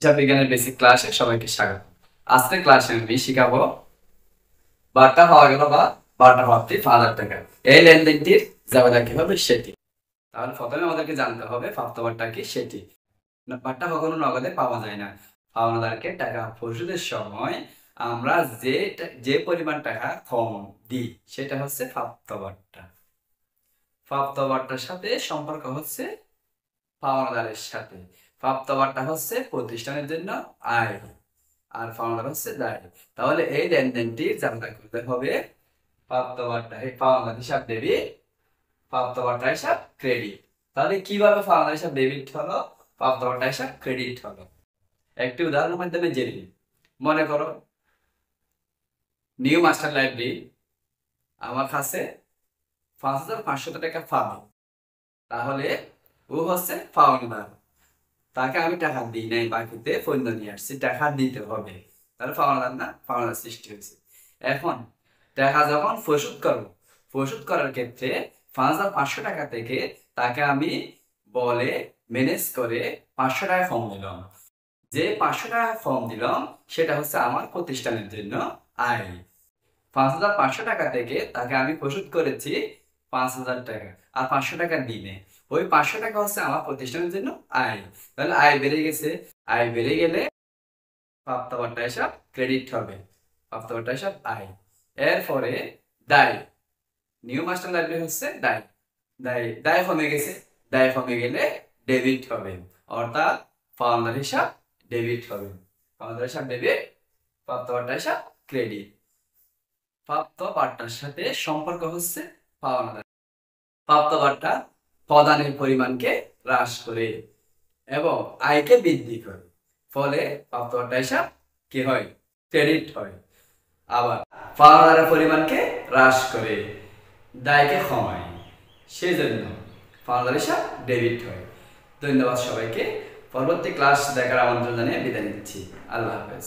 হিসাব বিজ্ঞানের বেসিক ক্লাসে সবাইকে স্বাগত। আজকের ক্লাসে আমি শিখাবো বার্তা পাওয়া গেল বা বার্তা প্রাপ্তি ৫০০০ টাকা। এই লেনদেনটির জাবেদা কি হবে সেটি। তাহলে প্রথমে আমাদেরকে জানতে হবে প্রাপ্ত বার্তা কি সেটি। বার্তা কখনো নগদে পাওয়া যায় না। পাওনাদারকে টাকা পরিশোধের সময় আমরা যে পরিমাণ টাকা কম দিই সেটা হচ্ছে প্রাপ্ত বার্তা। প্রাপ্ত বার্তার সাথে সম্পর্ক হচ্ছে পাওনাদারের সাথে। প্রাপ্ত বার্তা হচ্ছে প্রতিষ্ঠানের জন্য আয় আর পাওনাদার হচ্ছে দায়। তাহলে এই লেনদেনটি জাবেদা করতে হবে প্রাপ্ত বার্তা পাওনাদার হিসাব ডেবিট, প্রাপ্ত বার্তা হিসাব ক্রেডিট। তাহলে কিভাবে পাওনাদার হিসাব ডেবিট হলো, প্রাপ্ত বার্তা হিসাব ক্রেডিট হলো, একটি উদাহরণের মাধ্যমে জেনে নিই। মনে করো নিউ মাস্টার লাইব্রেরি আমার কাছে ৫৫০০ টাকা পাবে, তাহলে ও হচ্ছে পাওনাদার। তাকে আমি টাকা দিই নাই, বাকিতে পণ্য নিয়ে আসছি, টাকা দিতে হবে, তাহলে পাওনাদার না, পাওনাদার সৃষ্টি হয়েছে। এখন টাকা যখন পরিশোধ করার ক্ষেত্রে ৫৫০০ টাকা থেকে তাকে আমি বলে ম্যানেজ করে ৫০০ টাকা কম দিলাম। যে ৫০০ টাকা কম দিলাম সেটা হচ্ছে আমার প্রতিষ্ঠানের জন্য আয়। ৫৫০০ টাকা থেকে তাকে আমি পরিশোধ করেছি ৫০০০ টাকা, আর ৫০০ টাকা দিনে ওই ৫০০ টাকা হচ্ছে আমার প্রতিষ্ঠানের জন্য আয়। তাহলে আয় বেড়ে গেছে, আয় বেড়ে গেলে প্রাপ্ত বার্তা হিসাব ক্রেডিট হবে, প্রাপ্ত বার্তা হিসাব আয়। এরপরে দায়, নিউ মাস্টার লাইব্রেরি হচ্ছে দায়, দায় কমে গেছে, দায় কমে গেলে ডেবিট হবে, অর্থাৎ পাওনাদার হিসাব ডেবিট হবে, পাওনাদার হিসাব ডেবিট, প্রাপ্ত বার্তা হিসাব ক্রেডিট। প্রাপ্ত বার্তার সাথে সম্পর্ক হচ্ছে পাওনাদার। প্রাপ্ত বার্তা প্রদানের পরিমাণকে হ্রাস করে এবং আয়কে বৃদ্ধি করে, ফলে প্রাপ্ত বার্তা হিসাব কি হয়, ক্রেডিট হয়। আবার পাওনাদারের পরিমাণকে হ্রাস করে দায়কে কমায়, সেজন্য পাওনাদার হিসাব ডেবিট হয়। ধন্যবাদ সবাইকে। পরবর্তী ক্লাস দেখার আমন্ত্রণ জানিয়ে বিদায় নিচ্ছি। আল্লাহ হাফেজ।